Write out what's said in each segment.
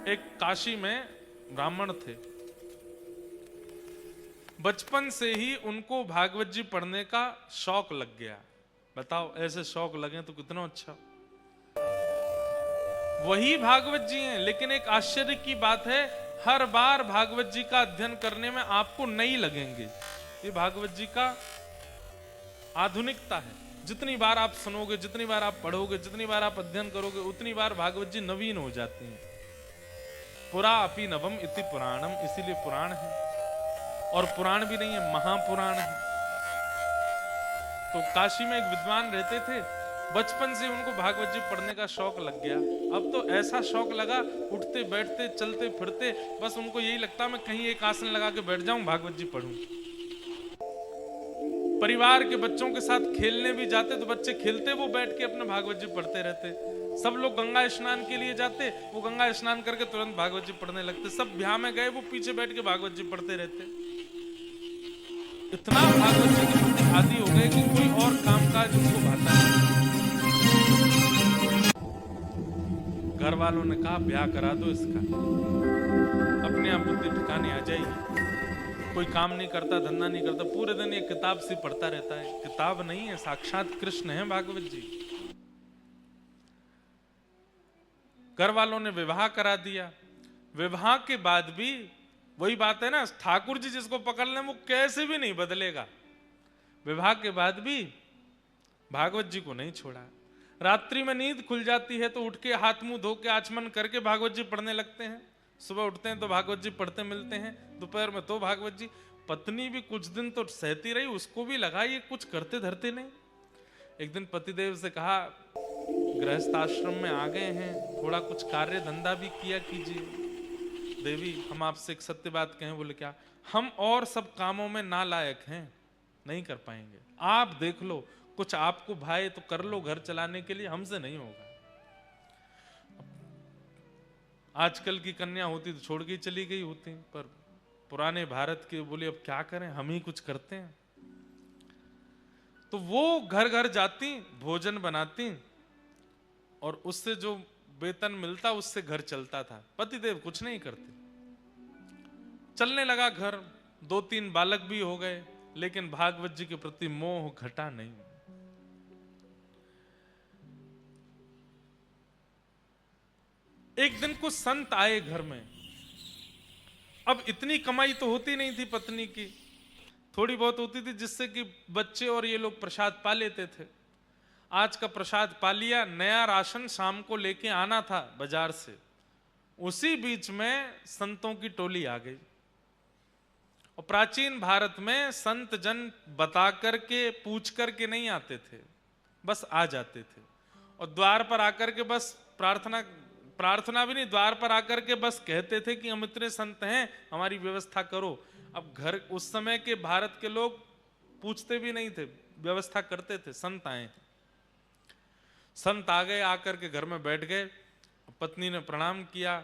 एक काशी में ब्राह्मण थे। बचपन से ही उनको भागवत जी पढ़ने का शौक लग गया। बताओ, ऐसे शौक लगे तो कितना अच्छा। वही भागवत जी हैं, लेकिन एक आश्चर्य की बात है, हर बार भागवत जी का अध्ययन करने में आपको नई लगेंगे। ये भागवत जी का आधुनिकता है। जितनी बार आप सुनोगे, जितनी बार आप पढ़ोगे, जितनी बार आप अध्ययन करोगे, उतनी बार भागवत जी नवीन हो जाती हैं। पुरा अपि नवम इति पुराणम, इसीलिए पुराण है। और पुराण भी नहीं है, महापुराण है। तो काशी में एक विद्वान रहते थे, बचपन से उनको भागवत जी पढ़ने का शौक लग गया। अब तो ऐसा शौक लगा, उठते बैठते चलते फिरते बस उनको यही लगता मैं कहीं एक आसन लगा के बैठ जाऊं, भागवत जी पढ़ूं। परिवार के बच्चों के साथ खेलने भी जाते तो बच्चे खेलते, वो बैठ के अपने भागवत जी पढ़ते रहते। सब लोग गंगा स्नान के लिए जाते, वो गंगा स्नान करके तुरंत भागवत जी पढ़ने लगते। सब ब्याह में गए, वो पीछे बैठ के भागवत जी पढ़ते रहते। इतना भागवत जी के प्रति आदी हो गए कि कोई और कामकाज उसको भाता नहीं। घर वालों ने कहा ब्याह करा दो इसका, अपने आप बुद्धि ठिकाने आ जाएगी। कोई काम नहीं करता, धंधा नहीं करता, पूरे दिन ये किताब सी पढ़ता रहता है। किताब नहीं है, साक्षात कृष्ण है भागवत जी। घर वालों ने विवाह करा दिया। विवाह के बाद भी वही बात है ना, ठाकुर जी जिसको पकड़ लें वो कैसे भी नहीं बदलेगा। विवाह के बाद भी भागवत जी को नहीं छोड़ा। रात्रि में नींद खुल जाती है तो उठ के हाथ मुंह धो के आचमन करके भागवत जी पढ़ने लगते हैं। सुबह उठते हैं तो भागवत जी पढ़ते मिलते हैं, दोपहर में तो भागवत जी। पत्नी भी कुछ दिन तो सहती रही, उसको भी लगा ये कुछ करते धरते नहीं। एक दिन पतिदेव से कहा गृहस्थ आश्रम में आ गए हैं, थोड़ा कुछ कार्य धंधा भी किया कीजिए। देवी हम आपसे एक सत्य बात कहें। बोले क्या? हम और सब कामों में नालायक हैं, नहीं कर पाएंगे। आप देख लो, कुछ आपको भाई तो कर लो घर चलाने के लिए, हमसे नहीं होगा। आजकल की कन्या होती तो छोड़ के चली गई होती, पर पुराने भारत के बोले अब क्या करें, हम ही कुछ करते हैं। तो वो घर घर जाती, भोजन बनाती और उससे जो वेतन मिलता उससे घर चलता था। पतिदेव कुछ नहीं करते। चलने लगा घर, 2-3 बालक भी हो गए, लेकिन भागवत जी के प्रति मोह घटा नहीं। एक दिन कुछ संत आए घर में। अब इतनी कमाई तो होती नहीं थी पत्नी की, थोड़ी बहुत होती थी जिससे कि बच्चे और ये लोग प्रसाद पा लेते थे। आज का प्रसाद पा लिया, नया राशन शाम को लेके आना था बाजार से। उसी बीच में संतों की टोली आ गई। और प्राचीन भारत में संत जन बता करके पूछ करके नहीं आते थे, बस आ जाते थे। और द्वार पर आकर के बस प्रार्थना भी नहीं, द्वार पर आकर के बस कहते थे कि हम इतने संत हैं, हमारी व्यवस्था करो। अब घर उस समय के भारत के लोग पूछते भी नहीं थे, व्यवस्था करते थे। संत आए, संत आ गए, आकर के घर में बैठ गए। पत्नी ने प्रणाम किया,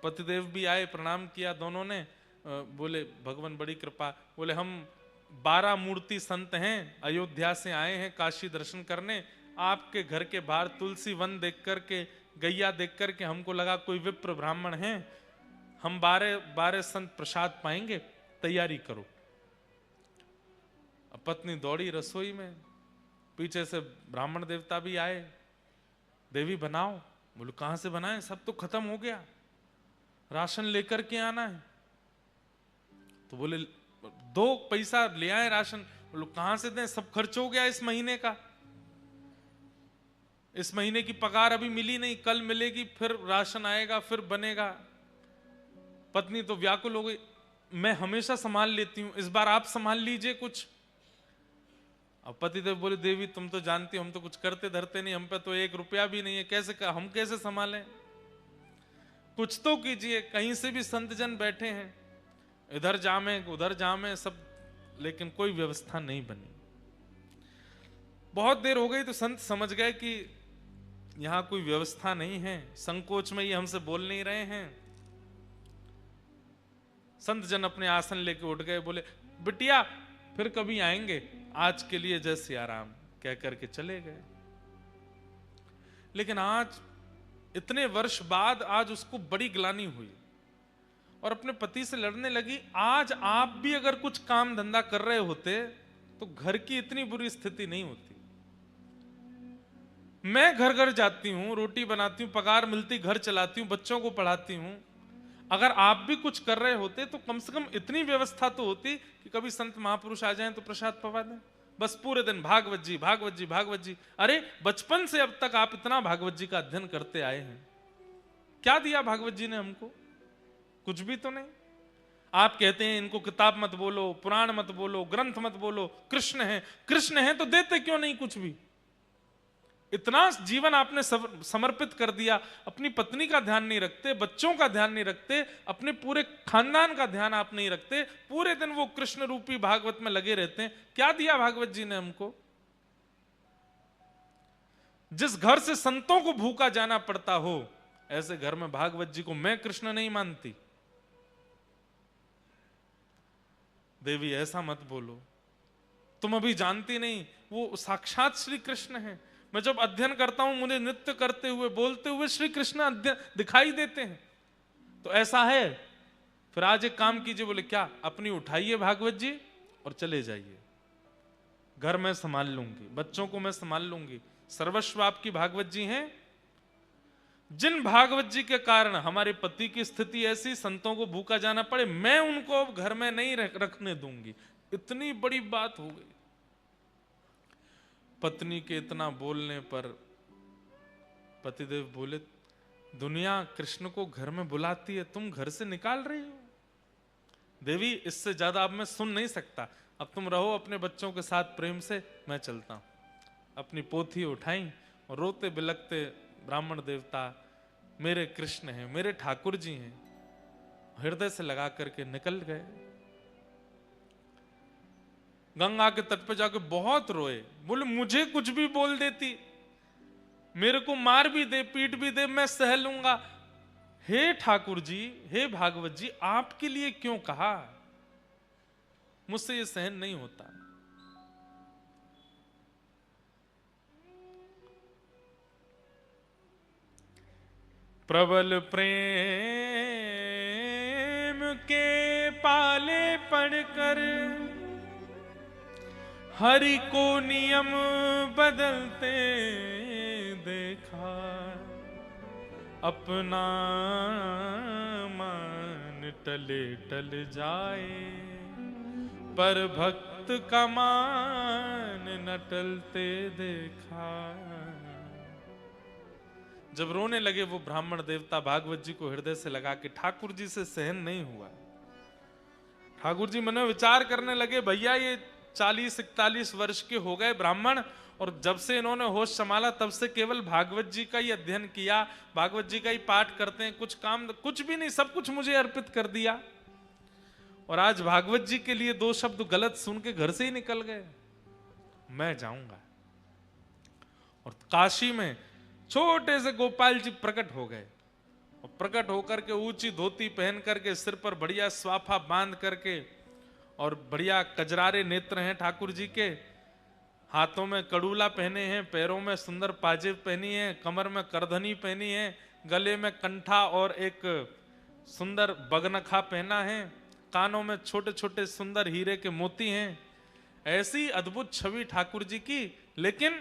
पतिदेव भी आए, प्रणाम किया दोनों ने। बोले भगवान बड़ी कृपा। बोले हम 12 मूर्ति संत हैं, अयोध्या से आए हैं काशी दर्शन करने। आपके घर के बाहर तुलसी वन देख करके, गैया देख करके हमको लगा कोई विप्र ब्राह्मण हैं, हम 12 संत प्रसाद पाएंगे, तैयारी करो। अब पत्नी दौड़ी रसोई में, पीछे से ब्राह्मण देवता भी आए, देवी बनाओ। बोलो कहां से बनाए, सब तो खत्म हो गया, राशन लेकर के आना है। तो बोले 2 पैसा ले आए राशन। बोलो कहां से दें, सब खर्च हो गया इस महीने का, इस महीने की पगार अभी मिली नहीं, कल मिलेगी, फिर राशन आएगा, फिर बनेगा। पत्नी तो व्याकुल हो गई, मैं हमेशा संभाल लेती हूं, इस बार आप संभाल लीजिए कुछ। अब पतिदेव बोले देवी तुम तो जानती हो हम तो कुछ करते धरते नहीं, हम पे तो 1 रुपया भी नहीं है, कैसे हम कैसे संभालें, कुछ तो कीजिए। कहीं से भी संत जन बैठे हैं, इधर जामे उधर जामे सब, लेकिन कोई व्यवस्था नहीं बनी। बहुत देर हो गई तो संत समझ गए कि यहां कोई व्यवस्था नहीं है, संकोच में ये हमसे बोल नहीं रहे हैं। संत जन अपने आसन लेके उठ गए, बोले बिटिया फिर कभी आएंगे, आज के लिए जैसे आराम, कह करके चले गए। लेकिन आज इतने वर्ष बाद आज उसको बड़ी ग्लानि हुई और अपने पति से लड़ने लगी। आज आप भी अगर कुछ काम धंधा कर रहे होते तो घर की इतनी बुरी स्थिति नहीं होती। मैं घर घर जाती हूं, रोटी बनाती हूं, पगार मिलती, घर चलाती हूं, बच्चों को पढ़ाती हूं। अगर आप भी कुछ कर रहे होते तो कम से कम इतनी व्यवस्था तो होती कि कभी संत महापुरुष आ जाएं तो प्रसाद पवा दें। बस पूरे दिन भागवत जी भागवत जी भागवत जी। अरे बचपन से अब तक आप इतना भागवत जी का अध्ययन करते आए हैं, क्या दिया भागवत जी ने हमको? कुछ भी तो नहीं। आप कहते हैं इनको किताब मत बोलो, पुराण मत बोलो, ग्रंथ मत बोलो, कृष्ण है। कृष्ण है तो देते क्यों नहीं कुछ भी? इतना जीवन आपने समर्पित कर दिया, अपनी पत्नी का ध्यान नहीं रखते, बच्चों का ध्यान नहीं रखते, अपने पूरे खानदान का ध्यान आप नहीं रखते, पूरे दिन वो कृष्ण रूपी भागवत में लगे रहते हैं। क्या दिया भागवत जी ने हमको? जिस घर से संतों को भूखा जाना पड़ता हो, ऐसे घर में भागवत जी को मैं कृष्ण नहीं मानती। देवी ऐसा मत बोलो, तुम अभी जानती नहीं, वो साक्षात श्री कृष्ण है। मैं जब अध्ययन करता हूं मुझे नृत्य करते हुए, बोलते हुए श्री कृष्ण दिखाई देते हैं। तो ऐसा है, फिर आज एक काम कीजिए। बोले क्या? अपनी उठाइए भागवत जी और चले जाइए, घर में संभाल लूंगी, बच्चों को मैं संभाल लूंगी, सर्वस्व आपकी भागवत जी हैं। जिन भागवत जी के कारण हमारे पति की स्थिति ऐसी, संतों को भूखा जाना पड़े, मैं उनको घर में नहीं रखने दूंगी। इतनी बड़ी बात हो गई। पत्नी के इतना बोलने पर पतिदेव बोले, दुनिया कृष्ण को घर में बुलाती है, तुम घर से निकाल रही हो। देवी इससे ज्यादा अब मैं सुन नहीं सकता, अब तुम रहो अपने बच्चों के साथ प्रेम से, मैं चलता हूं। अपनी पोथी उठाई और रोते बिलखते, ब्राह्मण देवता मेरे कृष्ण हैं, मेरे ठाकुर जी हैं, हृदय से लगा करके निकल गए। गंगा के तट पे जाके बहुत रोए। बोले मुझे कुछ भी बोल देती, मेरे को मार भी दे, पीट भी दे, मैं सह लूंगा। हे ठाकुर जी, हे भागवत जी, आपके लिए क्यों कहा? मुझसे ये सहन नहीं होता। प्रबल प्रेम के पाले पढ़कर हरि को नियम बदलते देखा, अपना मान टले टल जाए, पर भक्त का मान न टलते देखा। जब रोने लगे वो ब्राह्मण देवता भागवत जी को हृदय से लगा के, ठाकुर जी से सहन नहीं हुआ। ठाकुर जी मन में विचार करने लगे, भैया ये 40-41 वर्ष के हो गए ब्राह्मण, और जब से इन्होंने होश संभाला तब से केवल भागवत जी का ही अध्ययन किया, भागवत जी का ही पाठ करते हैं, कुछ काम कुछ भी नहीं, सब कुछ मुझे अर्पित कर दिया। और आज भागवत जी के लिए 2 शब्द गलत सुन के घर से ही निकल गए। मैं जाऊंगा। और काशी में छोटे से गोपाल जी प्रकट हो गए, और प्रकट होकर के ऊंची धोती पहन करके, सिर पर बढ़िया स्वाफा बांध करके, और बढ़िया कजरारे नेत्र हैं ठाकुर जी के, हाथों में कड़ूला पहने हैं, पैरों में सुंदर पाजेब पहनी है, कमर में करधनी पहनी है, गले में कंठा और एक सुंदर बगनखा पहना है, कानों में छोटे छोटे सुंदर हीरे के मोती हैं। ऐसी अद्भुत छवि ठाकुर जी की। लेकिन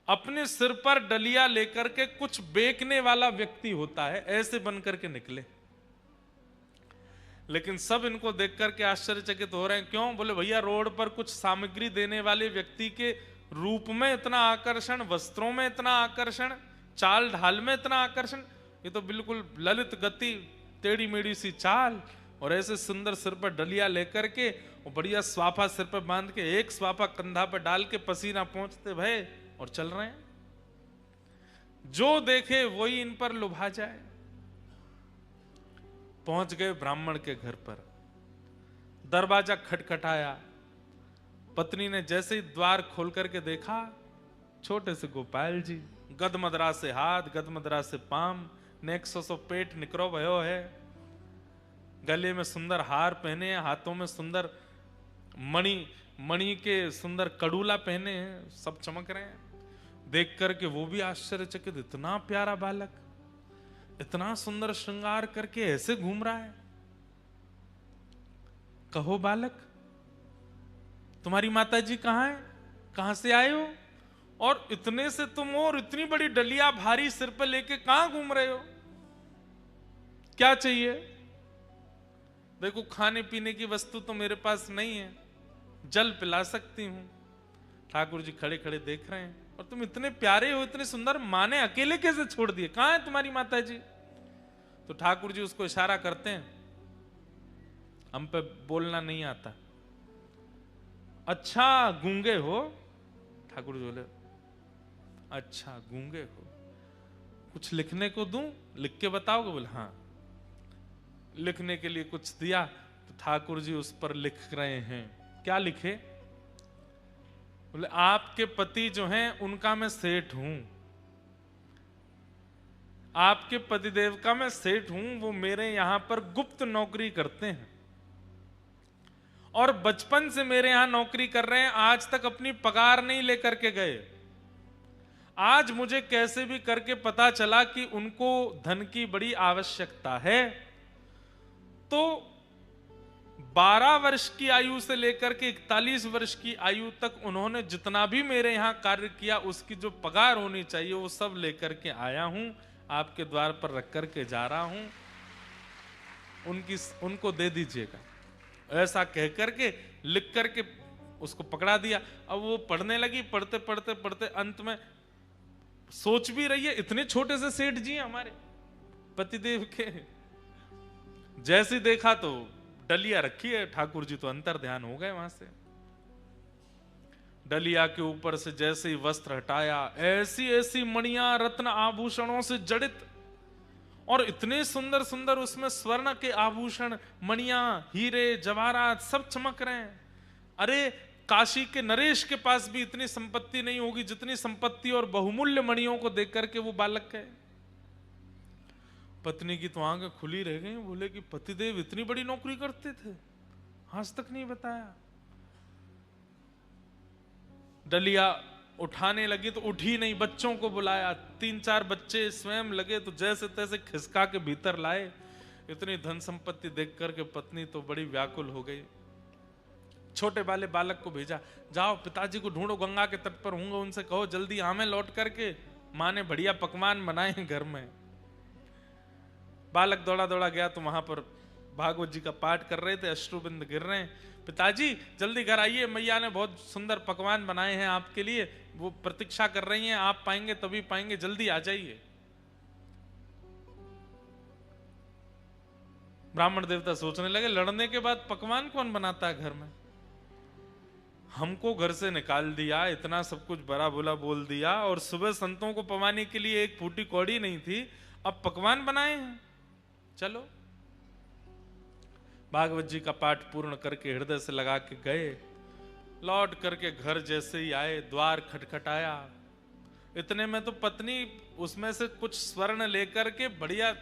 अपने सिर पर डलिया लेकर के कुछ बेचने वाला व्यक्ति होता है, ऐसे बन करके निकले। लेकिन सब इनको देख करके आश्चर्यचकित हो रहे हैं। क्यों? बोले भैया रोड पर कुछ सामग्री देने वाले व्यक्ति के रूप में इतना आकर्षण, वस्त्रों में इतना आकर्षण, चाल ढाल में इतना आकर्षण, ये तो बिल्कुल ललित गति, टेढ़ी मेढ़ी सी चाल, और ऐसे सुंदर सिर पर डलिया लेकर के, और बढ़िया स्वाफा सिर पर बांध के, एक स्वाफा कंधा पर डाल के, पसीना पहुंचते भय, और चल रहे हैं। जो देखे वही इन पर लुभा जाए। पहुंच गए ब्राह्मण के घर पर, दरवाजा खटखटाया। पत्नी ने जैसे ही द्वार खोल करके देखा, छोटे से गोपाल जी, गदमदरा से हाथ, गदमदरा से पाम, नेक सो पेट निकरो भयो है, गले में सुंदर हार पहने हैं, हाथों में सुंदर मणि के सुंदर कड़ूला पहने हैं, सब चमक रहे हैं। देख करके वो भी आश्चर्यचकित, इतना प्यारा बालक, इतना सुंदर श्रृंगार करके ऐसे घूम रहा है। कहो बालक, तुम्हारी माताजी कहाँ है, कहां से आए हो, और इतने से तुम हो और इतनी बड़ी डलिया भारी सिर पे लेके कहां घूम रहे हो, क्या चाहिए? देखो, खाने पीने की वस्तु तो मेरे पास नहीं है, जल पिला सकती हूं। ठाकुर जी खड़े खड़े देख रहे हैं, और तुम इतने प्यारे हो, इतने सुंदर, माँ ने अकेले कैसे छोड़ दिए, कहां है तुम्हारी माताजी? तो ठाकुर जी उसको इशारा करते हैं, हम पे बोलना नहीं आता। अच्छा गूंगे हो? ठाकुर जी बोले, अच्छा गूंगे हो, कुछ लिखने को दूं, लिख के बताओगे? बोले हाँ। लिखने के लिए कुछ दिया, तो ठाकुर जी उस पर लिख रहे हैं। क्या लिखे? बोले आपके पति जो हैं उनका मैं सेठ हूं, आपके पतिदेव का मैं सेठ हूं, वो मेरे यहां पर गुप्त नौकरी करते हैं और बचपन से मेरे यहां नौकरी कर रहे हैं, आज तक अपनी पगार नहीं लेकर के गए। आज मुझे कैसे भी करके पता चला कि उनको धन की बड़ी आवश्यकता है, तो 12 वर्ष की आयु से लेकर के 41 वर्ष की आयु तक उन्होंने जितना भी मेरे यहां कार्य किया, उसकी जो पगार होनी चाहिए वो सब लेकर के आया हूं, आपके द्वार पर रख करके जा रहा हूं, उनको दे दीजिएगा। ऐसा कह करके लिख करके उसको पकड़ा दिया। अब वो पढ़ने लगी, पढ़ते पढ़ते पढ़ते अंत में सोच भी रही है, इतने छोटे से सेठ जी हमारे पतिदेव के। जैसे देखा तो डलिया रखी है, ठाकुर जी तो अंतर ध्यान हो गए वहां से। डलिया के ऊपर से जैसे ही वस्त्र हटाया, ऐसी ऐसी मणियां रत्न आभूषणों से जड़ित, और इतने सुंदर सुंदर उसमें स्वर्ण के आभूषण, मणियां, हीरे जवाहरात सब चमक रहे हैं। अरे काशी के नरेश के पास भी इतनी संपत्ति नहीं होगी जितनी संपत्ति और बहुमूल्य मणियों को देख करके वो बालक है। पत्नी की तो आंखें खुली रह गई, बोले कि पतिदेव इतनी बड़ी नौकरी करते थे, आज तक नहीं बताया। डलिया उठाने लगी तो उठी नहीं, बच्चों को बुलाया, 3-4 बच्चे स्वयं लगे तो जैसे तैसे खिसका के भीतर लाए। इतनी धन संपत्ति देख करके पत्नी तो बड़ी व्याकुल हो गई। छोटे वाले बालक को भेजा, जाओ पिताजी को ढूंढो, गंगा के तट पर होंगे, उनसे कहो जल्दी आमे लौट करके, माँ ने बढ़िया पकवान बनाए हैं घर में। बालक दौड़ा दौड़ा गया तो वहां पर भागवत जी का पाठ कर रहे थे, अश्रुबिंद गिर रहे हैं। पिताजी जल्दी घर आइए, मैया ने बहुत सुंदर पकवान बनाए हैं आपके लिए, वो प्रतीक्षा कर रही हैं, आप पाएंगे तभी पाएंगे, जल्दी आ जाइए। ब्राह्मण देवता सोचने लगे, लड़ने के बाद पकवान कौन बनाता है घर में? हमको घर से निकाल दिया, इतना सब कुछ बड़ा बुरा बोल दिया, और सुबह संतों को पवाने के लिए एक फूटी कौड़ी नहीं थी, अब पकवान बनाए हैं। चलो, भागवत जी का पाठ पूर्ण करके हृदय से लगा के गए। लौट करके घर जैसे ही आए, द्वार खटखटाया, इतने में तो पत्नी उसमें से कुछ स्वर्ण लेकर के बढ़िया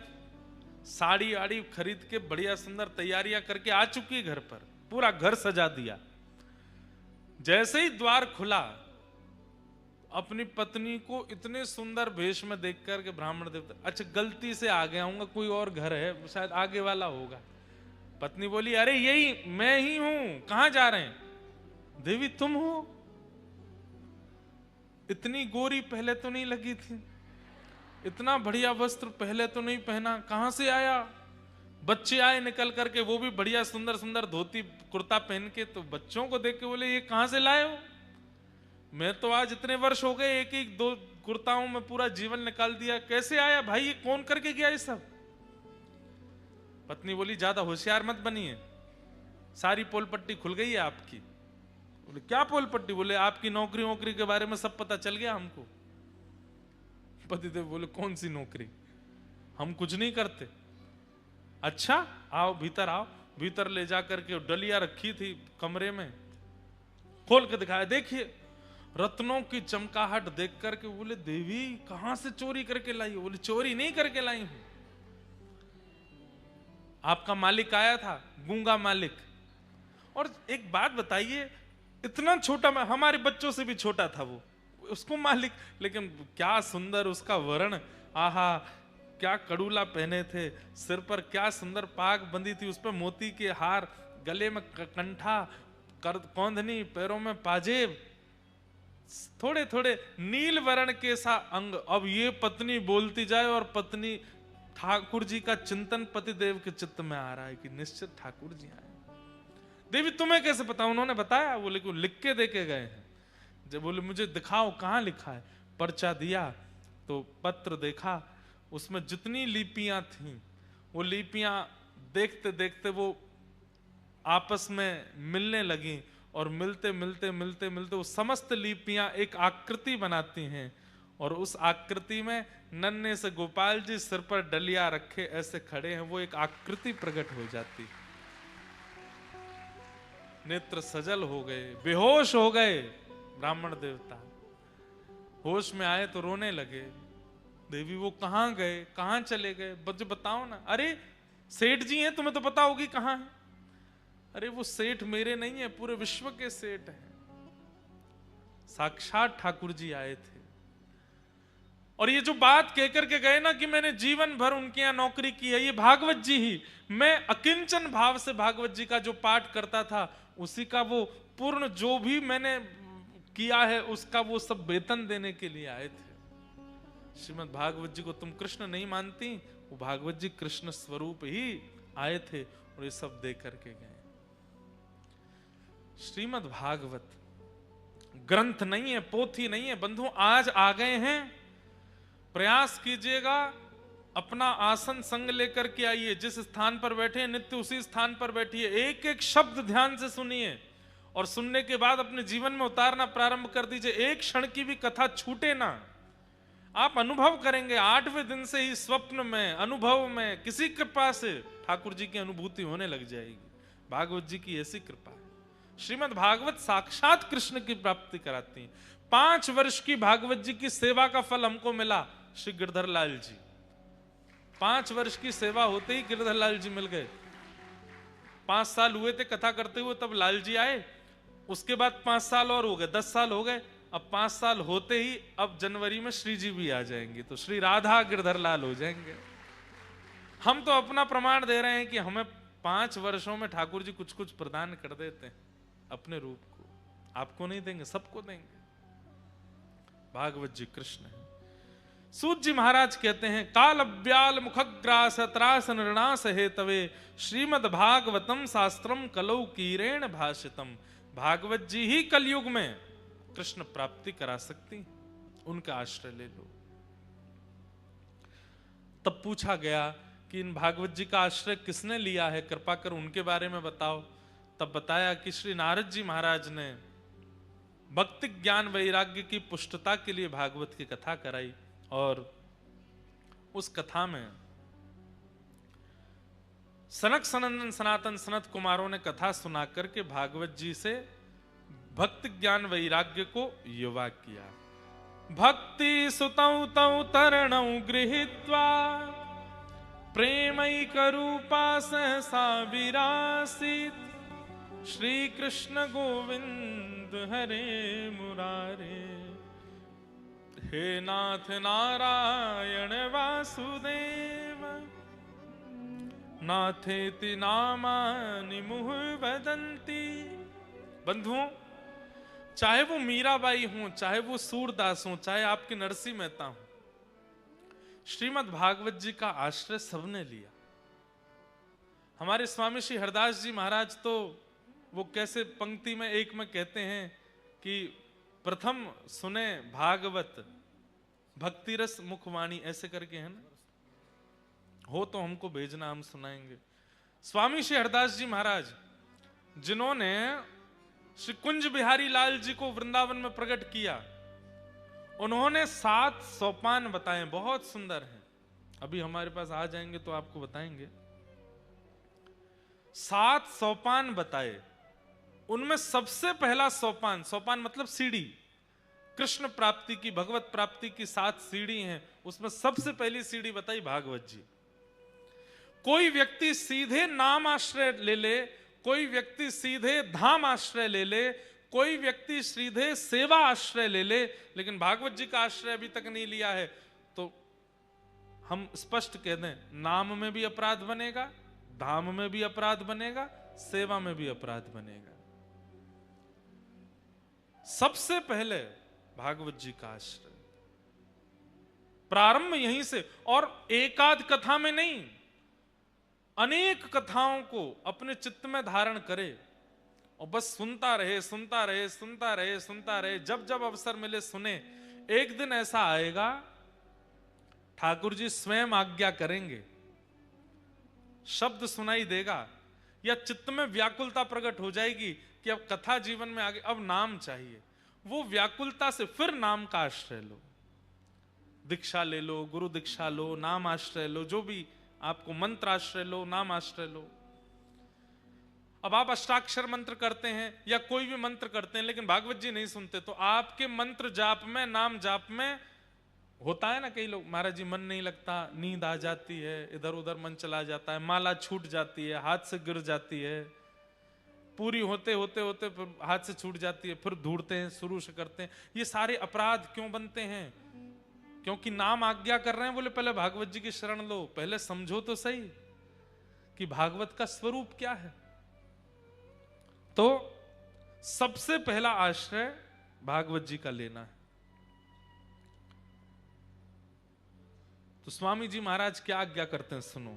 साड़ी आड़ी खरीद के बढ़िया सुंदर तैयारियां करके आ चुकी घर पर, पूरा घर सजा दिया। जैसे ही द्वार खुला, अपनी पत्नी को इतने सुंदर वेश में देख करके ब्राह्मण देवता, अच्छा गलती से आ गया हूँ, कोई और घर है, शायद आगे वाला होगा। पत्नी बोली, अरे यही मैं ही हूं, कहां जा रहे हैं? देवी तुम हो? इतनी गोरी पहले तो नहीं लगी थी, इतना बढ़िया वस्त्र पहले तो नहीं पहना, कहां से आया? बच्चे आए निकल करके, वो भी बढ़िया सुंदर सुंदर धोती कुर्ता पहन के, तो बच्चों को देख के बोले, ये कहां से लाए हो? मैं तो आज इतने वर्ष हो गए, एक एक 2 कुर्ताओं में पूरा जीवन निकाल दिया, कैसे आया भाई, ये कौन करके गया ये सब? पत्नी बोली, ज्यादा होशियार मत बनिए, सारी पोल पट्टी खुल गई है आपकी। बोले क्या पोल पट्टी? बोले आपकी नौकरी वोकरी के बारे में सब पता चल गया हमको। पतिदेव बोले, कौन सी नौकरी, हम कुछ नहीं करते। अच्छा आओ भीतर आओ। भीतर ले जाकर के डलिया रखी थी कमरे में, खोल के दिखाया, देखिए रत्नों की चमकाहट देख करके बोले, देवी कहां से चोरी करके लाई हो? बोले चोरी नहीं करके लाई हूं, आपका मालिक आया था, गूंगा मालिक। और एक बात बताइए, इतना छोटा, हमारे बच्चों से भी छोटा था वो, उसको मालिक, लेकिन क्या सुंदर उसका वर्ण, आहा क्या कड़ूला पहने थे, सिर पर क्या सुंदर पाग बंधी थी, उस पर मोती के हार, गले में कंठा, कौंधनी, पैरों में पाजेब, थोड़े थोड़े नील वर्ण के सा अंग। अब ये पत्नी बोलती जाए और पत्नी ठाकुर जी का चिंतन पतिदेव के चित्त में आ रहा है कि निश्चित ठाकुर जी आए। देवी तुम्हें कैसे पता? उन्होंने बताया। बोले कि लिख के दे के गए हैं। जब बोले मुझे दिखाओ कहाँ लिखा है। पर्चा दिया तो पत्र देखा, उसमें जितनी लिपियां थीं वो लिपियां देखते देखते वो आपस में मिलने लगी और मिलते मिलते मिलते मिलते वो समस्त लिपियां एक आकृति बनाती हैं और उस आकृति में नन्हे से गोपाल जी सिर पर डलिया रखे ऐसे खड़े हैं, वो एक आकृति प्रकट हो जाती। नेत्र सजल हो गए, बेहोश हो गए। ब्राह्मण देवता होश में आए तो रोने लगे। देवी वो कहां गए, कहां चले गए, मुझे बताओ ना। अरे सेठ जी हैं, तुम्हें तो पता होगी कहां है। अरे वो सेठ मेरे नहीं है, पूरे विश्व के सेठ हैं। साक्षात ठाकुर जी आए थे और ये जो बात कहकर के गए ना कि मैंने जीवन भर उनके यहां नौकरी की है, ये भागवत जी ही, मैं अकिंचन भाव से भागवत जी का जो पाठ करता था उसी का वो पूर्ण जो भी मैंने किया है उसका वो सब वेतन देने के लिए आए थे। श्रीमद् भागवत जी को तुम कृष्ण नहीं मानती, वो भागवत जी कृष्ण स्वरूप ही आए थे और ये सब दे करके गए। श्रीमद् भागवत ग्रंथ नहीं है, पोथी नहीं है बंधु, आज आ गए हैं। प्रयास कीजिएगा, अपना आसन संग लेकर के आइए। जिस स्थान पर बैठे नित्य उसी स्थान पर बैठिए, एक एक शब्द ध्यान से सुनिए और सुनने के बाद अपने जीवन में उतारना प्रारंभ कर दीजिए। एक क्षण की भी कथा छूटे ना। आप अनुभव करेंगे 8वें दिन से ही स्वप्न में, अनुभव में, किसी कृपा से ठाकुर जी की अनुभूति होने लग जाएगी। भागवत जी की ऐसी कृपा है। श्रीमद् भागवत साक्षात कृष्ण की प्राप्ति कराती है। 5 वर्ष की भागवत जी की सेवा का फल हमको मिला। श्री गिरधर लाल जी 5 वर्ष की सेवा होते ही गिरधर लाल जी मिल गए। 5 साल हुए थे कथा करते हुए तब लाल जी आए, उसके बाद 5 साल और हो गए, 10 साल हो गए। अब 5 साल होते ही अब जनवरी में श्री जी भी आ जाएंगे, तो श्री राधा गिरधर लाल हो जाएंगे। हम तो अपना प्रमाण दे रहे हैं कि हमें 5 वर्षों में ठाकुर जी कुछ कुछ प्रदान कर देते हैं अपने रूप को। आपको नहीं देंगे, सबको देंगे। भागवत जी कृष्ण है। सूत जी महाराज कहते हैं, काल व्याल मुखग्रास त्रास नृणास हेतवे श्रीमद् भागवतम शास्त्रम कलौ कीरेण भाषितम। भागवत जी ही कलयुग में कृष्ण प्राप्ति करा सकती, उनका आश्रय ले लो। तब पूछा गया कि इन भागवत जी का आश्रय किसने लिया है, कृपा कर उनके बारे में बताओ। तब बताया कि श्री नारद जी महाराज ने भक्ति ज्ञान वैराग्य की पुष्टता के लिए भागवत की कथा कराई और उस कथा में सनक सनंदन सनातन सनत कुमारों ने कथा सुना करके भागवत जी से भक्ति ज्ञान वैराग्य को युवा किया। भक्ति सुतौ तौ तरणौ गृहीत्वा प्रेमैक रूपा सहसा विरासित श्री कृष्ण गोविंद हरे मुरारे। हे नाथ नारायण वासुदेव नाथेति नामानि मुहुः वदन्ति। बंधुओं, चाहे वो मीराबाई हूं, चाहे वो सूरदास हूं, चाहे आपके नरसिंह मेहता हूं, श्रीमद् भागवत जी का आश्रय सबने लिया। हमारे स्वामी श्री हरदास जी महाराज तो वो कैसे पंक्ति में एक में कहते हैं कि प्रथम सुने भागवत भक्ति रस मुखवाणी, ऐसे करके है ना। हो तो हमको भेजना, हम सुनाएंगे। स्वामी श्री हरदास जी महाराज जिन्होंने श्री कुंज बिहारी लाल जी को वृंदावन में प्रकट किया, उन्होंने 7 सोपान बताए, बहुत सुंदर हैं। अभी हमारे पास आ जाएंगे तो आपको बताएंगे। 7 सोपान बताए। उनमें सबसे पहला सोपान, सोपान मतलब सीढ़ी, कृष्ण प्राप्ति की, भगवत प्राप्ति की 7 सीढ़ी हैं, उसमें सबसे पहली सीढ़ी बताई भागवत जी। कोई व्यक्ति सीधे नाम आश्रय ले ले, कोई व्यक्ति सीधे धाम आश्रय ले ले, कोई व्यक्ति सीधे सेवा आश्रय ले ले, लेकिन भागवत जी का आश्रय अभी तक नहीं लिया है, तो हम स्पष्ट कह दें, नाम में भी अपराध बनेगा, धाम में भी अपराध बनेगा, सेवा में भी अपराध बनेगा। सबसे पहले भागवत जी का आश्रय, प्रारंभ यहीं से, और एकाध कथा में नहीं, अनेक कथाओं को अपने चित्त में धारण करे और बस सुनता रहे, सुनता रहे, सुनता रहे, सुनता रहे, जब जब अवसर मिले सुने। एक दिन ऐसा आएगा, ठाकुर जी स्वयं आज्ञा करेंगे, शब्द सुनाई देगा, या चित्त में व्याकुलता प्रकट हो जाएगी कि अब कथा जीवन में आगे, अब नाम चाहिए। वो व्याकुलता से फिर नाम का आश्रय लो, दीक्षा ले लो, गुरु दीक्षा लो, नाम आश्रय लो, जो भी आपको मंत्र आश्रय लो, नाम आश्रय लो। अब आप अष्टाक्षर मंत्र करते हैं या कोई भी मंत्र करते हैं, लेकिन भागवत जी नहीं सुनते, तो आपके मंत्र जाप में, नाम जाप में होता है ना, कई लोग, महाराज जी मन नहीं लगता, नींद आ जाती है, इधर उधर मन चला जाता है, माला छूट जाती है, हाथ से गिर जाती है, पूरी होते होते होते फिर हाथ से छूट जाती है, फिर ढूंढते हैं, शुरू से करते हैं। ये सारे अपराध क्यों बनते हैं? क्योंकि नाम आज्ञा कर रहे हैं, बोले पहले भागवत जी की शरण लो, पहले समझो तो सही कि भागवत का स्वरूप क्या है। तो सबसे पहला आश्रय भागवत जी का लेना है। तो स्वामी जी महाराज क्या आज्ञा करते हैं, सुनो।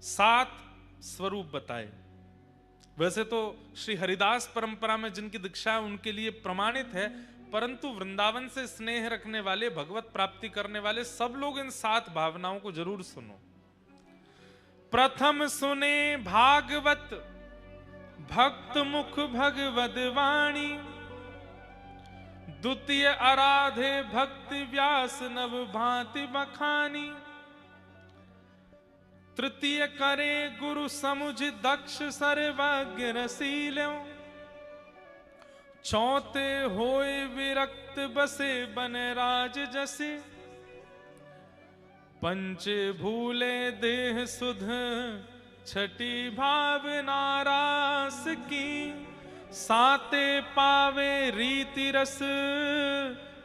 सात स्वरूप बताए। वैसे तो श्री हरिदास परंपरा में जिनकी दीक्षा है उनके लिए प्रमाणित है, परंतु वृंदावन से स्नेह रखने वाले, भगवत प्राप्ति करने वाले सब लोग इन 7 भावनाओं को जरूर सुनो। प्रथम सुने भागवत, भक्त मुख भगवद वाणी। द्वितीय आराधे भक्ति व्यास नव भांति बखानी। तृतीय करे गुरु समुझ दक्ष सर्वज्ञ रसीलो। चौथे होए विरक्त बसे बन राज जसे। पंच भूले देह सुध छठी भावना रास की। साते पावे रीति रस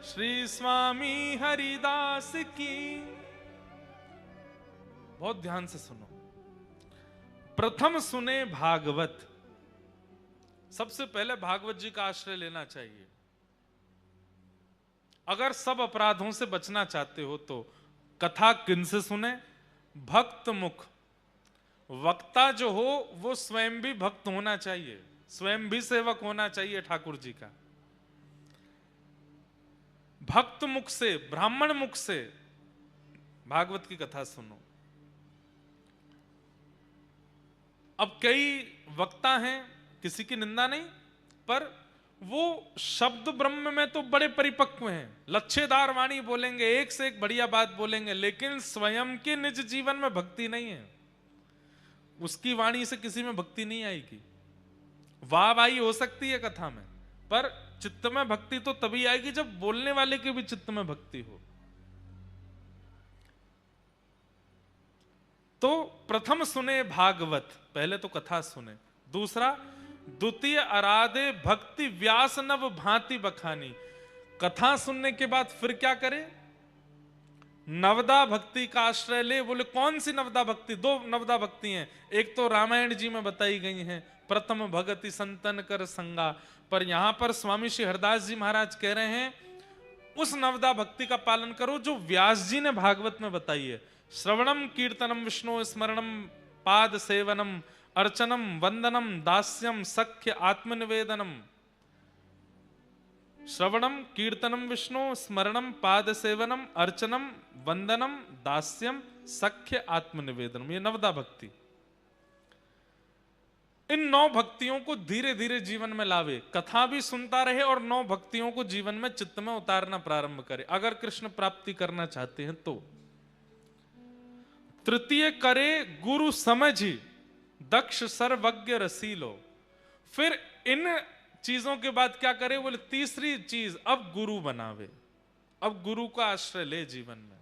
श्री स्वामी हरिदास की। बहुत ध्यान से सुनो। प्रथम सुने भागवत, सबसे पहले भागवत जी का आश्रय लेना चाहिए। अगर सब अपराधों से बचना चाहते हो तो कथा किनसे सुने? भक्त मुख। वक्ता जो हो वो स्वयं भी भक्त होना चाहिए, स्वयं भी सेवक होना चाहिए ठाकुर जी का। भक्त मुख से, ब्राह्मण मुख से भागवत की कथा सुनो। अब कई वक्ता हैं, किसी की निंदा नहीं, पर वो शब्द ब्रह्म में तो बड़े परिपक्व हैं, लच्छेदार वाणी बोलेंगे, एक से एक बढ़िया बात बोलेंगे, लेकिन स्वयं के निज जीवन में भक्ति नहीं है। उसकी वाणी से किसी में भक्ति नहीं आएगी। वाहवाही हो सकती है कथा में, पर चित्त में भक्ति तो तभी आएगी जब बोलने वाले के भी चित्त में भक्ति हो। तो प्रथम सुने भागवत, पहले तो कथा सुने। दूसरा, द्वितीय आराधे भक्ति व्यास नव भांति बखानी। कथा सुनने के बाद फिर क्या करे? नवदा भक्ति का आश्रय ले। बोले कौन सी नवदा भक्ति? 2 नवदा भक्ति हैं। एक तो रामायण जी में बताई गई हैं, प्रथम भगति संतन कर संगा, पर यहां पर स्वामी श्री हरदास जी महाराज कह रहे हैं उस नवदा भक्ति का पालन करो जो व्यास जी ने भागवत में बताई है। श्रवणम कीर्तनम विष्णु स्मरणम पाद सेवनम अर्चनम वंदनम दास्यम सख्य आत्मनिवेदनम। श्रवणम कीर्तनम विष्णु स्मरणम पाद सेवनम अर्चनम वंदनम दास्यम सख्य आत्मनिवेदनम, ये नवदा भक्ति। इन 9 भक्तियों को धीरे धीरे जीवन में लावे, कथा भी सुनता रहे और 9 भक्तियों को जीवन में चित्त में उतारना प्रारंभ करे, अगर कृष्ण प्राप्ति करना चाहते हैं तो। तृतीय करे गुरु समझी दक्ष सर्वज्ञ रसीलो। फिर इन चीजों के बाद क्या करे? बोले तीसरी चीज, अब गुरु बनावे, अब गुरु का आश्रय ले जीवन में।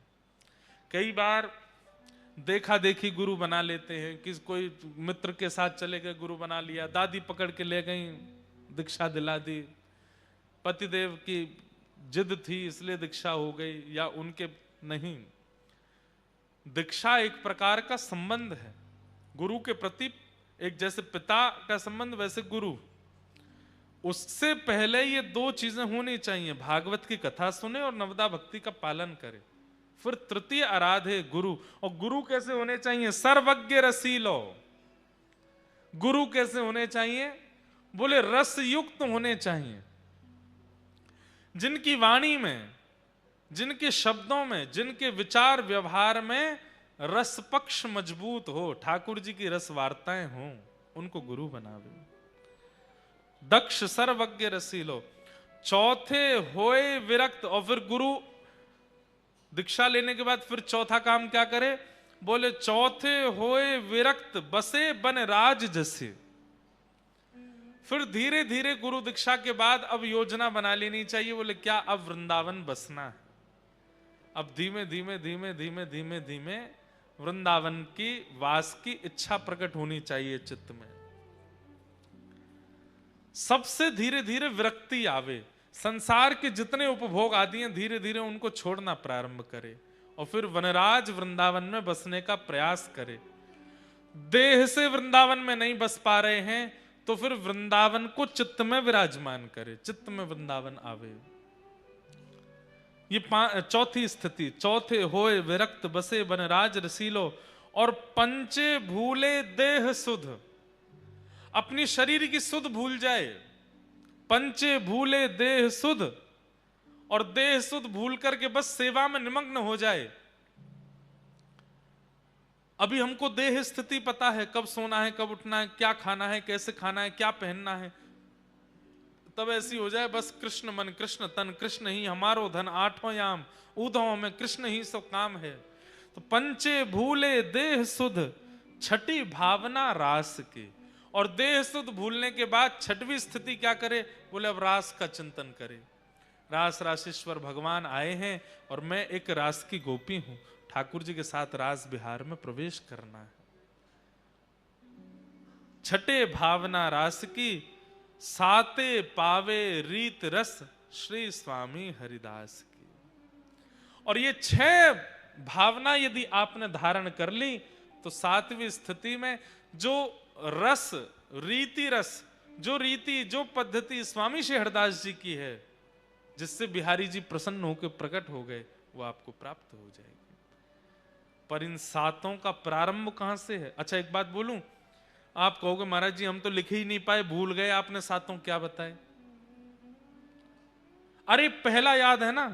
कई बार देखा देखी गुरु बना लेते हैं कि कोई मित्र के साथ चले गए गुरु बना लिया, दादी पकड़ के ले गई दीक्षा दिला दी, पतिदेव की जिद थी इसलिए दीक्षा हो गई, या उनके नहीं। दीक्षा एक प्रकार का संबंध है गुरु के प्रति, एक जैसे पिता का संबंध वैसे गुरु। उससे पहले ये दो चीजें होनी चाहिए, भागवत की कथा सुने और नवदा भक्ति का पालन करे। फिर तृतीय आराधे गुरु। और गुरु कैसे होने चाहिए? सर्वज्ञ रसीलो। गुरु कैसे होने चाहिए? बोले रस युक्त होने चाहिए, जिनकी वाणी में, जिनके शब्दों में, जिनके विचार व्यवहार में रस पक्ष मजबूत हो, ठाकुर जी की रस वार्ताएं हों, उनको गुरु बनावे। दक्ष सर्वज्ञ रसीलो। चौथे होए विरक्त। और फिर गुरु दीक्षा लेने के बाद फिर चौथा काम क्या करे? बोले चौथे होए विरक्त बसे बन राज जसे। फिर धीरे धीरे गुरु दीक्षा के बाद अब योजना बना लेनी चाहिए। बोले क्या? अब वृंदावन बसना है। अब धीमे धीमे धीमे धीमे धीमे धीमे वृंदावन की वास की इच्छा प्रकट होनी चाहिए चित्त में। सबसे धीरे धीरे विरक्ति आवे, संसार के जितने उपभोग आदि हैं धीरे धीरे उनको छोड़ना प्रारंभ करे, और फिर वनराज वृंदावन में बसने का प्रयास करे। देह से वृंदावन में नहीं बस पा रहे हैं तो फिर वृंदावन को चित्त में विराजमान करे, चित्त में वृंदावन आवे। ये चौथी स्थिति। चौथे होए विरक्त बसे वनराज रसीलो। और पंचे भूले देह सुध। अपनी शरीर की सुध भूल जाए। पंचे भूले देह सुध। और देह सुध भूल करके बस सेवा में निमग्न हो जाए। अभी हमको देह स्थिति पता है, कब सोना है, कब उठना है, क्या खाना है, कैसे खाना है, क्या पहनना है। तब ऐसी हो जाए बस कृष्ण मन कृष्ण तन, कृष्ण ही हमारो धन, आठों याम ऊधों में कृष्ण ही सब काम है। तो पंचे भूले देह सुध, छठी भावना रास की। और देह सुध भूलने के बाद छठवीं स्थिति क्या करे? बोले अब रास का चिंतन करे। रास राशेश्वर भगवान आए हैं और मैं एक रास की गोपी हूं, ठाकुर जी के साथ रास विहार में प्रवेश करना है। छठे भावना रास की, साते पावे रीत रस श्री स्वामी हरिदास की। और ये 6 भावना यदि आपने धारण कर ली तो 7वीं स्थिति में जो रस, रीति रस, जो रीति, जो पद्धति स्वामी श्री हरदास जी की है, जिससे बिहारी जी प्रसन्न होकर प्रकट हो गए, वो आपको प्राप्त हो जाएगी। पर इन 7 का प्रारंभ कहां से है? अच्छा एक बात बोलूं, आप कहोगे महाराज जी हम तो लिख ही नहीं पाए, भूल गए, आपने 7 क्या बताए? अरे पहला याद है ना,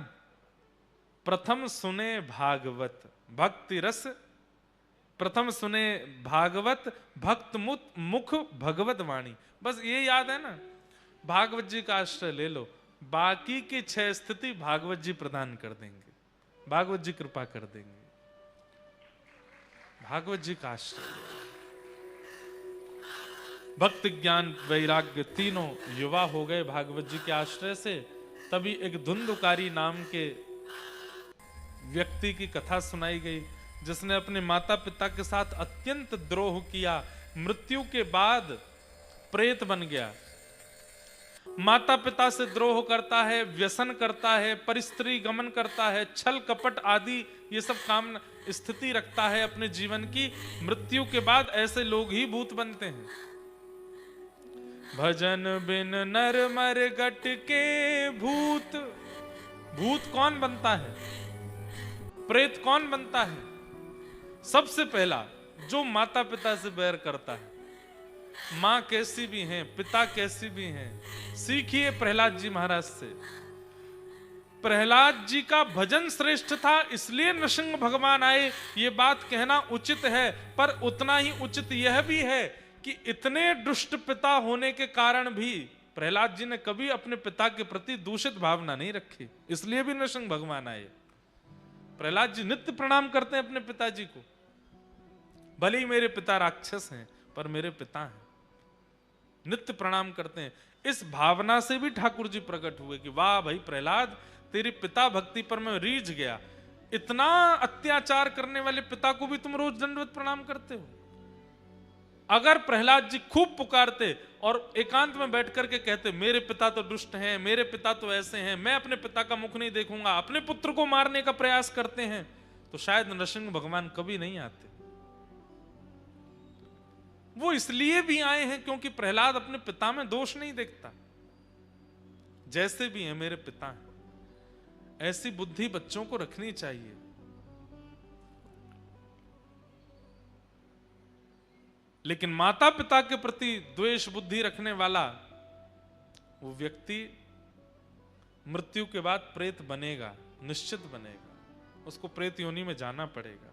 प्रथम सुने भागवत भक्ति रस, प्रथम सुने भागवत भक्त मुख भगवत वाणी। बस ये याद है ना, भागवत जी का आश्रय ले लो, बाकी की 6 स्थिति भागवत जी प्रदान कर देंगे, भागवत जी कृपा कर देंगे। भागवत जी का आश्रय, भक्ति ज्ञान वैराग्य तीनों युवा हो गए भागवत जी के आश्रय से। तभी एक धुंधुकारी नाम के व्यक्ति की कथा सुनाई गई, जिसने अपने माता पिता के साथ अत्यंत द्रोह किया, मृत्यु के बाद प्रेत बन गया। माता पिता से द्रोह करता है, व्यसन करता है, परिस्त्री गमन करता है, छल कपट आदि ये सब काम स्थिति रखता है अपने जीवन की। मृत्यु के बाद ऐसे लोग ही भूत बनते हैं। भजन बिन नर मर गट के भूत। भूत कौन बनता है? प्रेत कौन बनता है? सबसे पहला जो माता पिता से बैर करता है। मां कैसी भी हैं, पिता कैसी भी हैं, सीखिए प्रहलाद जी महाराज से। प्रहलाद जी का भजन श्रेष्ठ था, इसलिए नृसिंह भगवान आए, ये बात कहना उचित है। पर उतना ही उचित यह भी है कि इतने दुष्ट पिता होने के कारण भी प्रहलाद जी ने कभी अपने पिता के प्रति दूषित भावना नहीं रखी, इसलिए भी नृसिंह भगवान आए। प्रहलाद जी नित्य प्रणाम करते हैं अपने पिताजी को। भले ही मेरे पिता राक्षस हैं पर मेरे पिता हैं, नित्य प्रणाम करते हैं। इस भावना से भी ठाकुर जी प्रकट हुए कि वाह भाई प्रहलाद, तेरी पिता भक्ति पर मैं रीझ गया। इतना अत्याचार करने वाले पिता को भी तुम रोज दंडवत प्रणाम करते हो। अगर प्रहलाद जी खूब पुकारते और एकांत में बैठ करके कहते मेरे पिता तो दुष्ट हैं, मेरे पिता तो ऐसे हैं, मैं अपने पिता का मुख नहीं देखूंगा, अपने पुत्र को मारने का प्रयास करते हैं, तो शायद नरसिंह भगवान कभी नहीं आते। वो इसलिए भी आए हैं क्योंकि प्रहलाद अपने पिता में दोष नहीं देखता। जैसे भी हैं मेरे पिता हैं, ऐसी बुद्धि बच्चों को रखनी चाहिए। लेकिन माता पिता के प्रति द्वेष बुद्धि रखने वाला वो व्यक्ति मृत्यु के बाद प्रेत बनेगा, निश्चित बनेगा, उसको प्रेत योनि में जाना पड़ेगा।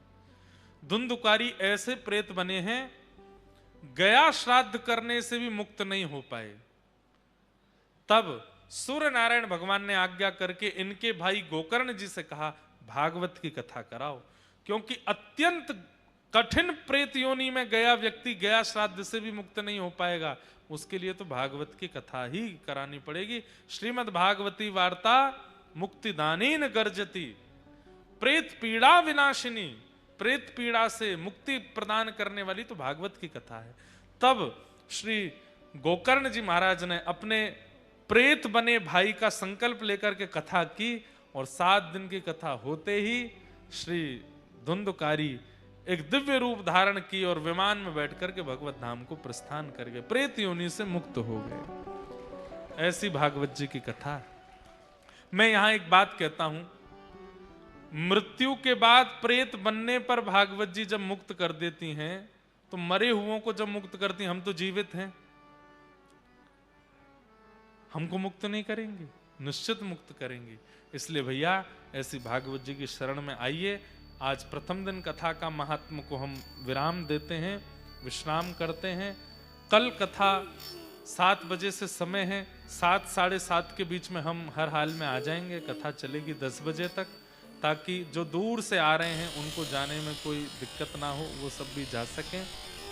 धुंधुकारी ऐसे प्रेत बने हैं, गया श्राद्ध करने से भी मुक्त नहीं हो पाए। तब सूर्य नारायण भगवान ने आज्ञा करके इनके भाई गोकर्ण जी से कहा भागवत की कथा कराओ, क्योंकि अत्यंत कठिन प्रेत योनि में गया व्यक्ति गया श्राद्ध से भी मुक्त नहीं हो पाएगा, उसके लिए तो भागवत की कथा ही करानी पड़ेगी। श्रीमद् भागवती वार्ता मुक्तिदानेन गर्जति, प्रेत पीड़ा विनाशिनी, प्रेत पीड़ा से मुक्ति प्रदान करने वाली तो भागवत की कथा है। तब श्री गोकर्ण जी महाराज ने अपने प्रेत बने भाई का संकल्प लेकर के कथा की, और 7 दिन की कथा होते ही श्री धुंधुकारी एक दिव्य रूप धारण की और विमान में बैठकर के भगवत धाम को प्रस्थान कर गए, प्रेत योनि से मुक्त हो गए। ऐसी भागवत जी की कथा। मैं यहां एक बात कहता हूं, मृत्यु के बाद प्रेत बनने पर भागवत जी जब मुक्त कर देती हैं, तो मरे हुओं को जब मुक्त करती, हम तो जीवित हैं, हमको मुक्त नहीं करेंगे? निश्चित मुक्त करेंगे। इसलिए भैया ऐसी भागवत जी की शरण में आइए। आज प्रथम दिन कथा का महात्म को हम विराम देते हैं, विश्राम करते हैं। कल कथा 7 बजे से समय है, 7 साढ़े 7 के बीच में हम हर हाल में आ जाएंगे। कथा चलेगी 10 बजे तक, ताकि जो दूर से आ रहे हैं उनको जाने में कोई दिक्कत ना हो, वो सब भी जा सकें।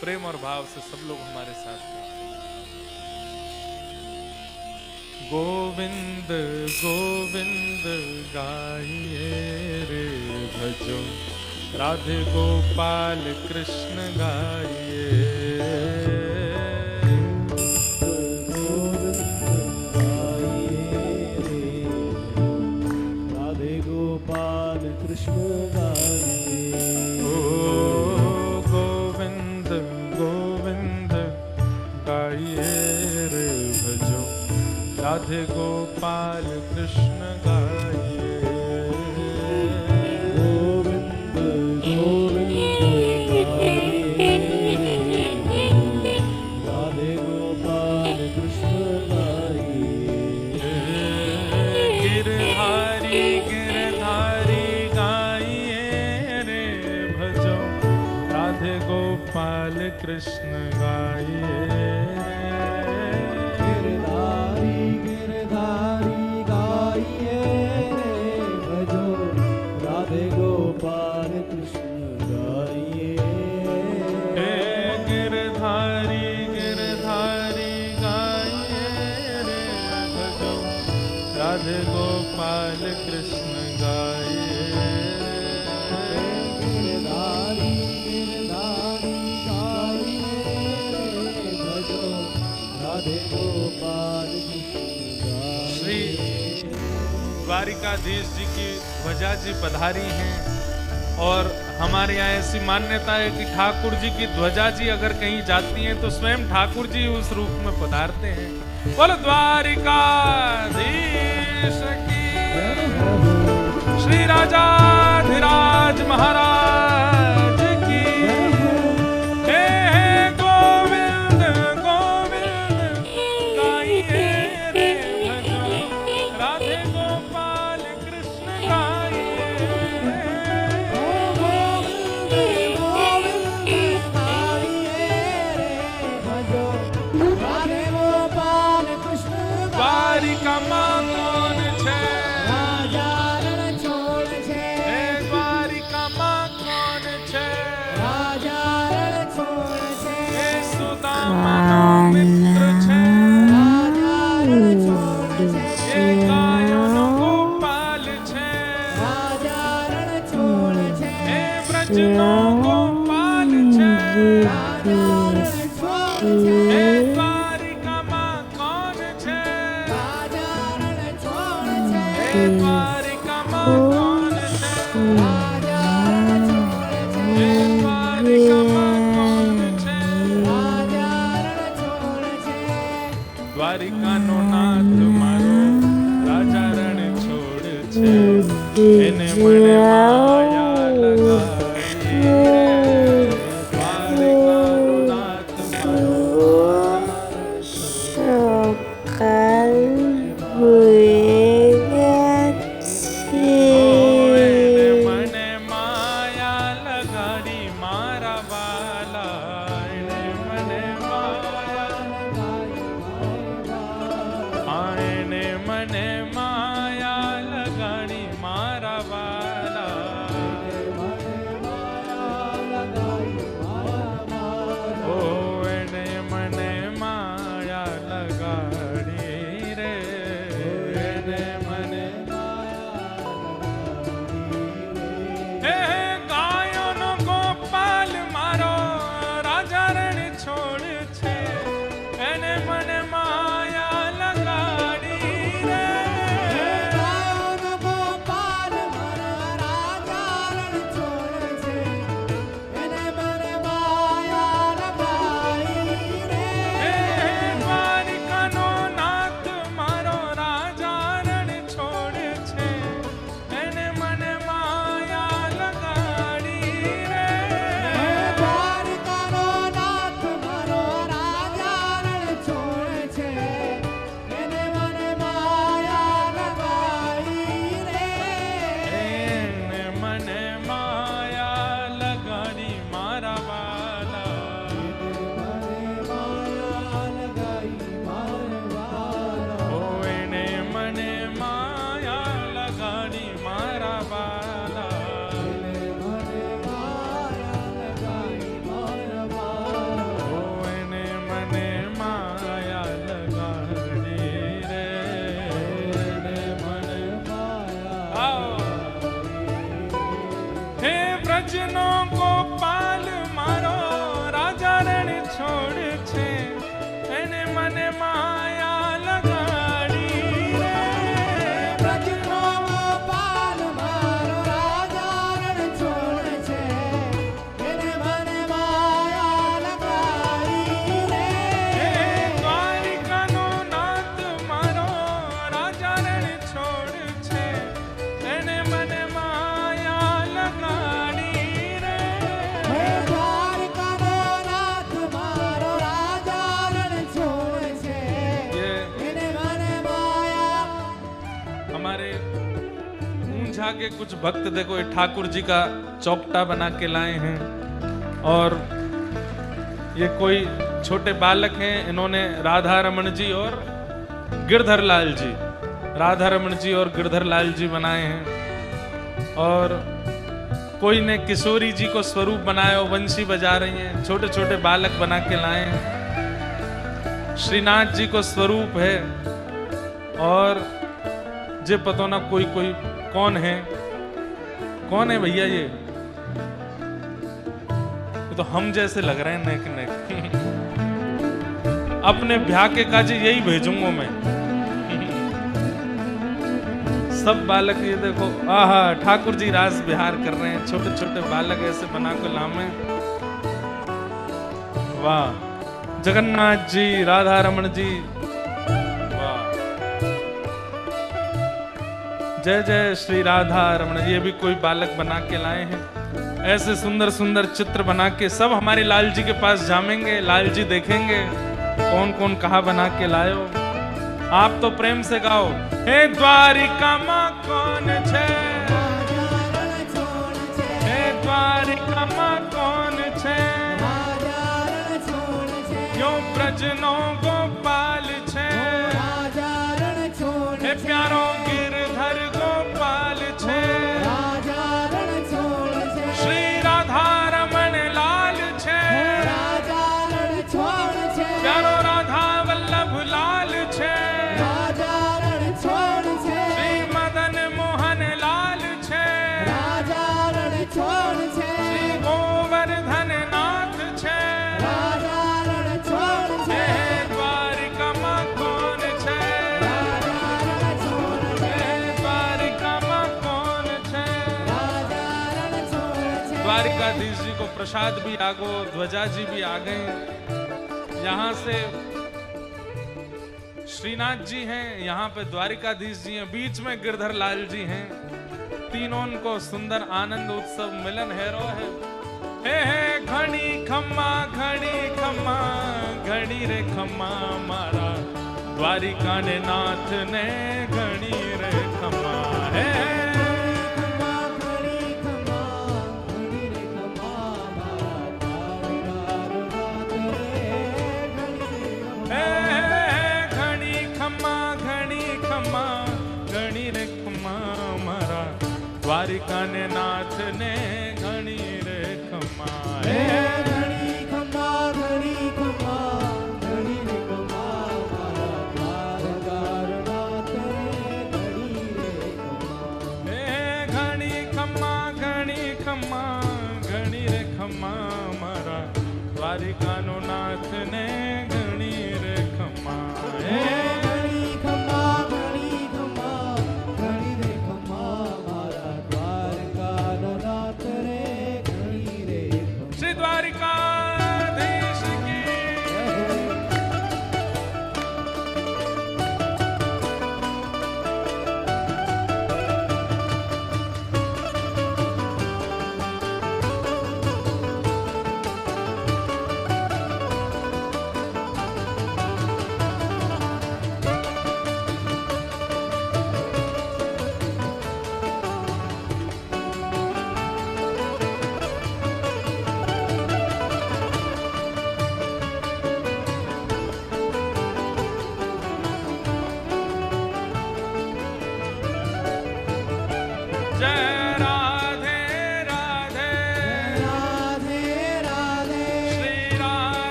प्रेम और भाव से सब लोग हमारे साथ हैं। गोविंद गोविंद गाइए रे भजो, राधे गोपाल कृष्ण गाइए। कृष्ण गाइए। ओ गोविंद गोविंद गाइए रे भजो, राधे गोपाल कृष्ण गाइए। गोविंद गोविंद गाइए, राधे गोपाल कृष्ण गाइए। गिरधारी गिरधारी गोपाल कृष्ण गाइए। गिरधारी गिरधारी गाइए रे भजो, राधे गोपाल कृष्ण गाइए। गिरधारी गिरधारी गाइए रे भजो, राधे गोपाल कृष्ण गाइए। श्री द्वारिकाधीश जी की ध्वजा जी पधारी हैं, और हमारे यहाँ ऐसी मान्यता है कि ठाकुर जी की ध्वजा जी अगर कहीं जाती हैं तो स्वयं ठाकुर जी उस रूप में पधारते हैं। बोलो द्वारिकाधीश की, श्री राजाधिराज महाराज की। गोविंद गोविंद गाइए रे भजो, राधे गोपाल कृष्ण गाइए। गोविंद गोविंद गाइए रे भजो, राधे गोपाल कृष्ण। द्वारिका मां कौन छे? राजा रण छोड़ छे। द्वारिका मां कौन छे? राजा रण छोड़ छे। सुदामा मित्र छे। राजा रण छोड़ छे। गायों गोपाल छे। राजा रण ब्रजनो गोपाल छे રાજા રણ છોડ છે हे द्वारिकाમાં કોણ છે રાજા રણ છોડ છે हे द्वारिकाમાં કોણ છે રાજા રણ છોડ છે हे द्वारिकाમાં કોણ છે રાજા રણ છોડ છે દ્વારિકાનો નાથ મારો રાજા રણ છોડ છે એને મને માયા લગાડી રે. દ્વારિકાનો નાથ એને મને માયા લગાડી મારા વાલા એને મને એને મને માયા લગાડી મારા વાલા ઓ એને મને માયા લગાડી રે એને મને હે ગાયોનો ગોપાલ મારો રાજા રણ છોડ છે એને મને માયા લગાડી રે ગાયોનો ગોપાલ મારા રાજા રણ છોડ છે એને મને માયા લગાડી રે હે દ્વારિકાનો નાથ મારો રાજા રણ છોડ છે એને મને માયા લગાડી રે દ્વારિકાનો નાથ મારો રાજા રણ છોડ છે એને મને માયા લગાડી રે એને મને માયા લગાડી મારા વાલા ઓ એને મને માયા લગાડી મારા વાલા ઓ એને મને માયા લગાડી રે એને મને આવો. હે વ્રજનો ગોપાલ મારો રાજા રણ છોડ છે એને મને માયા લગાડી રે બ્રજનો ગોપાલ મારો રાજા રણ છોડ છે એને મને માયા લગાડી રે હે દ્વારિકાનો નાથ મારો રાજા રણ છોડ છે એને મને માયા લગાડી રે હે દ્વારકાનો નાથ મારો રાજા રણ છોડ છે ये એને મને માયા हमारे ऊंझा के कुछ भक्त देखो ये ठाकुर जी का चौपटा बना के लाए हैं और ये कोई छोटे बालक हैं इन्होंने राधा रमन जी और गिरधर लाल जी राधा रमन जी और गिरधर लाल जी बनाए हैं और कोई ने किशोरी जी को स्वरूप बनाया और वंशी बजा रही हैं छोटे छोटे बालक बना के लाए हैं श्रीनाथ जी को स्वरूप है और जे पता ना कोई कोई कौन है भैया ये तो हम जैसे लग रहे हैं नेक नेक अपने ब्याह के काजे यही भेजूंगा मैं सब बालक ये देखो आहा ठाकुर जी रास बिहार कर रहे हैं छोटे छोटे बालक ऐसे बना को लामे वाह जगन्नाथ जी राधा रमन जी वाह जय जय श्री राधा रमन ये भी कोई बालक बना के लाए हैं ऐसे सुंदर सुंदर चित्र बना के सब हमारे लाल जी के पास जामेंगे लाल जी देखेंगे कौन कौन कहा बना के लायो आप तो प्रेम से गाओ हे द्वारिका मां कौन छे રાજા રણ છોડ છે हे द्वारिका मां कौन छे રાજા રણ છોડ છે क्यों ब्रजनो गोपाल छे રાજા રણ છોડ हे प्यारो गिरधर गोपाल छे રાજા રણ છોડ છે श्री राधा रमन लाल छे રાજા રણ છોડ છે प्यारो राधा वल्लभ लाल छे રાજા રણ છોડ છે श्री मदन मोहन लाल छे રાજા રણ છોડ છે श्री द्वारिकाधीश जी को प्रसाद भी आ गो, ध्वजा जी भी आ गए। यहाँ से श्रीनाथ जी हैं, यहाँ पे द्वारिकाधीश जी हैं, बीच में गिरधर लाल जी हैं। तीनों को सुंदर आनंद उत्सव मिलन हैरो है। हे घड़ी खम्मा घड़ी रे खम्मा मारा, द्वारिका ने नाथ ने घड़ी रे खम्मा। हे द्वारिका ने नाथ ने घड़ी रे खम्मा। घड़ी खम्मा घड़ी खम्मा घड़ी रे खम्मा मारा, द्वारका नाथ रे घड़ी रे खम्मा। घड़ी खम्मा घड़ी रे खम्मा मारा, द्वारिका नो नाथ ने घड़ी रे खम्मा। घड़ी खम्मा घड़ी खम्मा घड़ी रे खम्मा मारा, द्वारका नाथ रे घड़ी रे खम्मा। श्री द्वारिकाधीश की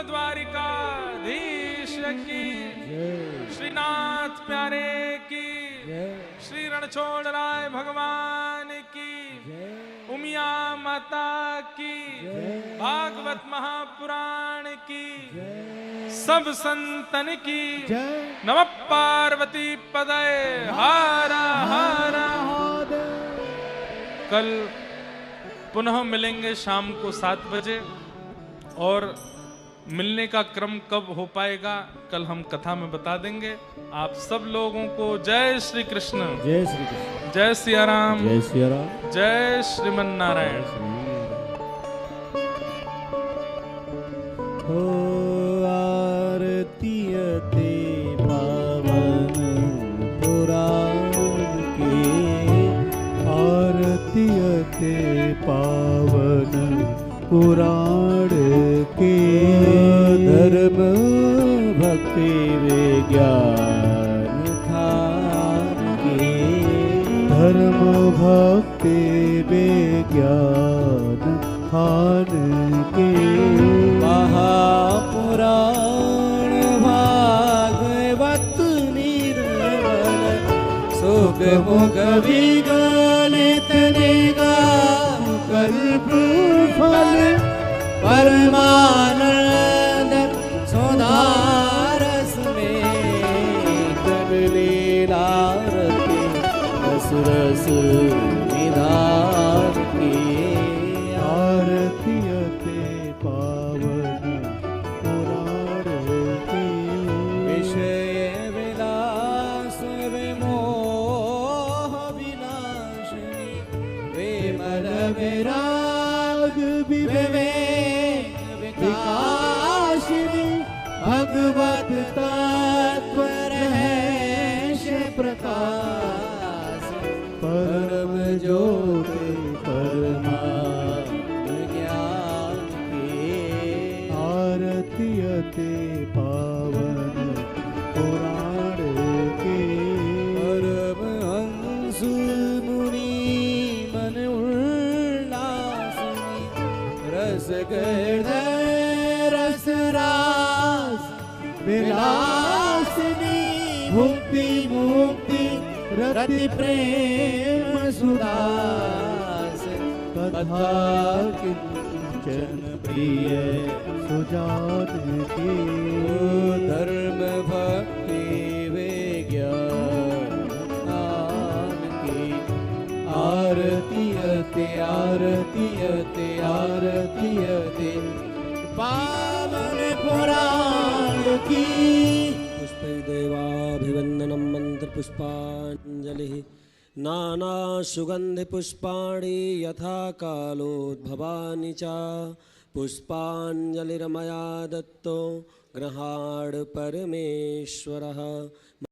द्वारिकाधीश की, श्रीनाथ प्यारे की, श्री रणछोड़ राय भगवान की, उमिया माता की, भागवत महापुराण की, सब संतन की। नमः पार्वती पदये हर हर। कल पुनः मिलेंगे शाम को 7 बजे, और मिलने का क्रम कब हो पाएगा कल हम कथा में बता देंगे। आप सब लोगों को जय श्री कृष्ण, जय श्री कृष्ण, जय सिया राम, जय सिया राम, जय श्रीमन नारायण। हो आरती ते पावन पुराण के, आरती ते पावन पुराण के, धर्म भक्ति विज्ञान खान के, धर्म भक्ति विज्ञान खान के, महापुराण भागवत निर्मल सुख मुख विगलित निगाह कल्प फल, परमानंद सुधारस में कर लीला रति, रस रस निधान की, आरती ते पावन पुराण के, विषय विलास विमोह विनाशिनी, विमल विराग विवेक विकासिनी, भगवत तत्व रहस्य प्रकाश, परम ज्योति गिरधर रसरास विलासिनी भुक्ति मुक्ति रति प्रेम सुदास कथा किंचन प्रिय सुजान की धर्म भक्ति विज्ञान की आरती अति आरती अति आरती अति पावन पुराण की पुष्पैर्देवाभिवन्दनं मन्त्रपुष्पाञ्जलिः नानासुगन्धिपुष्पाणि यथा कालोद्भवानि च पुष्पाञ्जलिर्मया दत्तो गृहाण परमेश्वरः।